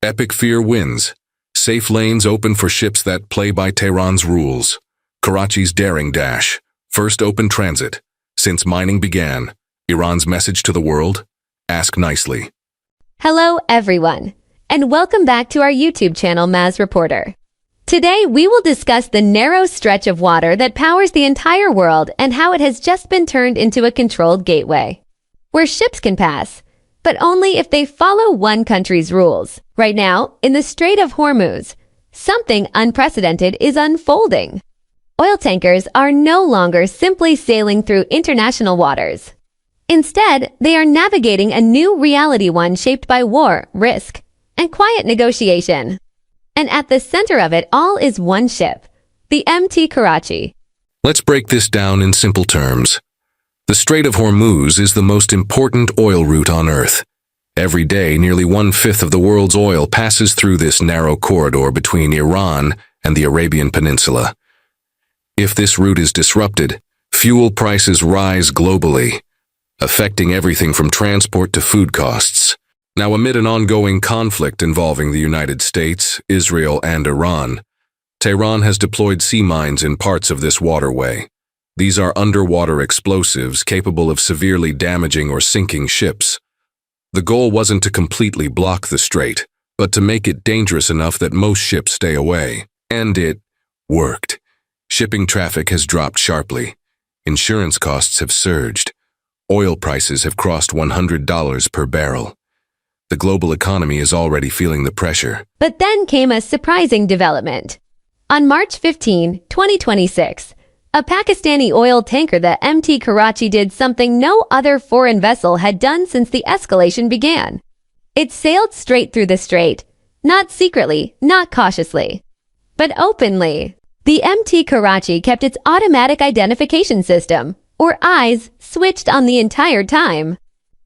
Epic fear wins. Safe lanes open for ships that play by Tehran's rules. Karachi's daring dash. First open transit. Since mining began. Iran's message to the world? Ask nicely. Hello, everyone, and welcome back to our YouTube channel, Maz Reporter. Today, we will discuss the narrow stretch of water that powers the entire world and how it has just been turned into a controlled gateway, where ships can pass, but only if they follow one country's rules. Right now, in the Strait of Hormuz, something unprecedented is unfolding. Oil tankers are no longer simply sailing through international waters. Instead, they are navigating a new reality, one shaped by war, risk, and quiet negotiation. And at the center of it all is one ship, the MTKarach. Let's break this down in simple terms. The Strait of Hormuz is the most important oil route on Earth. Every day, nearly 1/5 of the world's oil passes through this narrow corridor between Iran and the Arabian Peninsula. If this route is disrupted, fuel prices rise globally, affecting everything from transport to food costs. Now, amid an ongoing conflict involving the United States, Israel, and Iran, Tehran has deployed sea mines in parts of this waterway. These are underwater explosives capable of severely damaging or sinking ships. The goal wasn't to completely block the strait, but to make it dangerous enough that most ships stay away. And it worked. Shipping traffic has dropped sharply. Insurance costs have surged. Oil prices have crossed $100 per barrel. The global economy is already feeling the pressure. But then came a surprising development. On March 15, 2026, a Pakistani oil tanker, the MTKarach, did something no other foreign vessel had done since the escalation began. It sailed straight through the strait, not secretly, not cautiously, but openly. The MTKarach kept its automatic identification system, or eyes, switched on the entire time.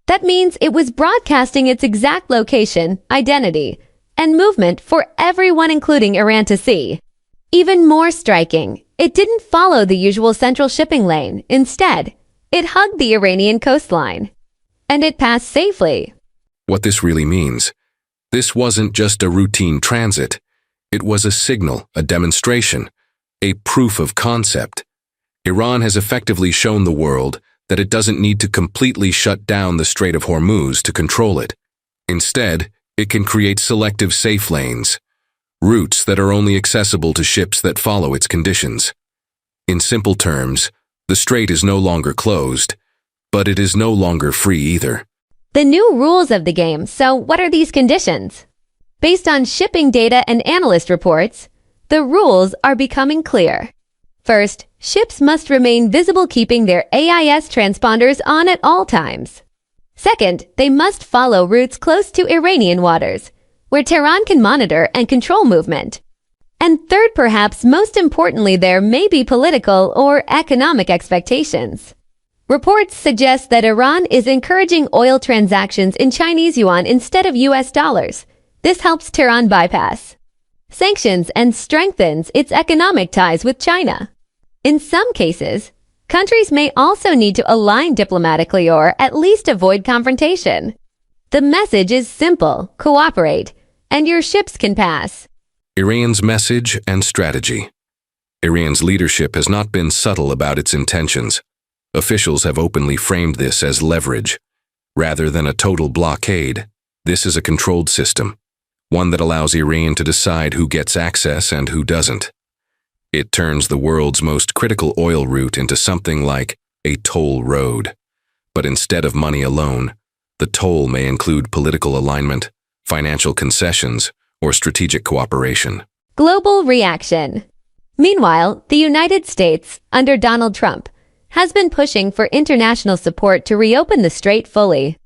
That means it was broadcasting its exact location, identity, and movement for everyone, including Iran, to see. Even more striking, it didn't follow the usual central shipping lane. Instead, it hugged the Iranian coastline. And it passed safely. What this really means, this wasn't just a routine transit. It was a signal, a demonstration, a proof of concept. Iran has effectively shown the world that it doesn't need to completely shut down the Strait of Hormuz to control it. Instead, it can create selective safe lanes, routes that are only accessible to ships that follow its conditions. In simple terms, the strait is no longer closed, but it is no longer free either. The new rules of the game. So what are these conditions? Based on shipping data and analyst reports, the rules are becoming clear. First, ships must remain visible, keeping their AIS transponders on at all times. Second, they must follow routes close to Iranian waters, where Tehran can monitor and control movement. And third, perhaps most importantly, there may be political or economic expectations. Reports suggest that Iran is encouraging oil transactions in Chinese yuan instead of US dollars. This helps Tehran bypass sanctions and strengthens its economic ties with China. In some cases, countries may also need to align diplomatically or at least avoid confrontation. The message is simple: cooperate, and your ships can pass. Iran's message and strategy. Iran's leadership has not been subtle about its intentions. Officials have openly framed this as leverage. Rather than a total blockade, this is a controlled system, one that allows Iran to decide who gets access and who doesn't. It turns the world's most critical oil route into something like a toll road. But instead of money alone, the toll may include political alignment, financial concessions, or strategic cooperation. Global reaction. Meanwhile, the United States, under Donald Trump, has been pushing for international support to reopen the strait fully.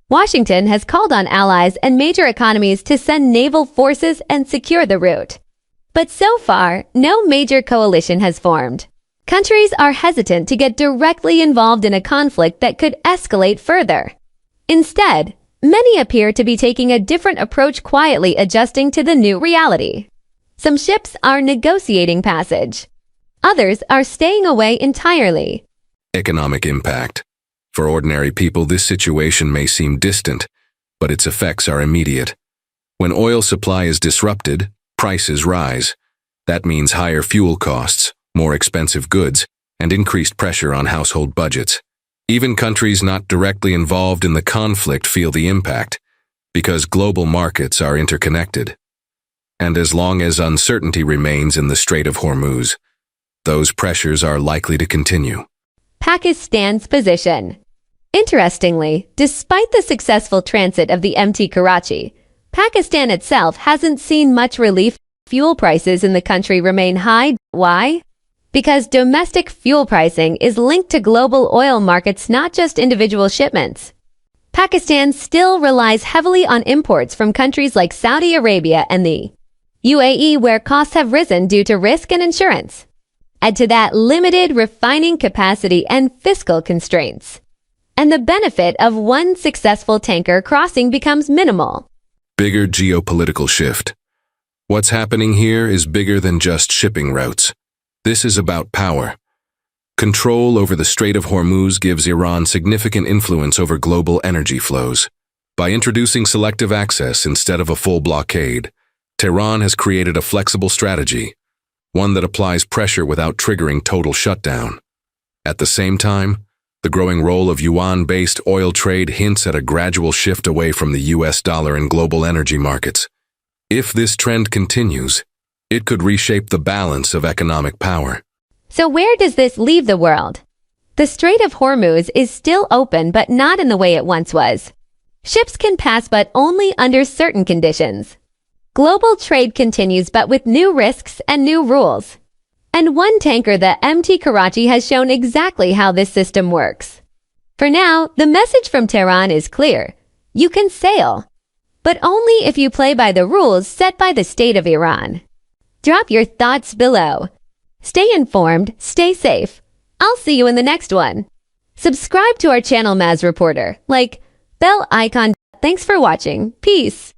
Washington has called on allies and major economies to send naval forces and secure the route. But so far, no major coalition has formed. Countries are hesitant to get directly involved in a conflict that could escalate further. Instead, many appear to be taking a different approach, quietly adjusting to the new reality. Some ships are negotiating passage. Others are staying away entirely. Economic impact. For ordinary people, this situation may seem distant, but its effects are immediate. When oil supply is disrupted, prices rise. That means higher fuel costs, more expensive goods, and increased pressure on household budgets. Even countries not directly involved in the conflict feel the impact, because global markets are interconnected. And as long as uncertainty remains in the Strait of Hormuz, those pressures are likely to continue. Pakistan's position. Interestingly, despite the successful transit of the MTKarach, Pakistan itself hasn't seen much relief. Fuel prices in the country remain high. Why? Because domestic fuel pricing is linked to global oil markets, not just individual shipments. Pakistan still relies heavily on imports from countries like Saudi Arabia and the UAE, where costs have risen due to risk and insurance. Add to that limited refining capacity and fiscal constraints, and the benefit of one successful tanker crossing becomes minimal. Bigger geopolitical shift. What's happening here is bigger than just shipping routes. This is about power. Control over the Strait of Hormuz gives Iran significant influence over global energy flows. By introducing selective access instead of a full blockade, Tehran has created a flexible strategy, one that applies pressure without triggering total shutdown. At the same time, the growing role of yuan-based oil trade hints at a gradual shift away from the US dollar in global energy markets. If this trend continues, it could reshape the balance of economic power. So where does this leave the world? The Strait of Hormuz is still open, but not in the way it once was. Ships can pass, but only under certain conditions. Global trade continues, but with new risks and new rules. And one tanker, the MTKarach, has shown exactly how this system works. For now, the message from Tehran is clear. You can sail, but only if you play by the rules set by the state of Iran. Drop your thoughts below. Stay informed, stay safe. I'll see you in the next one. Subscribe to our channel, Maz Reporter. Like, bell icon. Thanks for watching. Peace.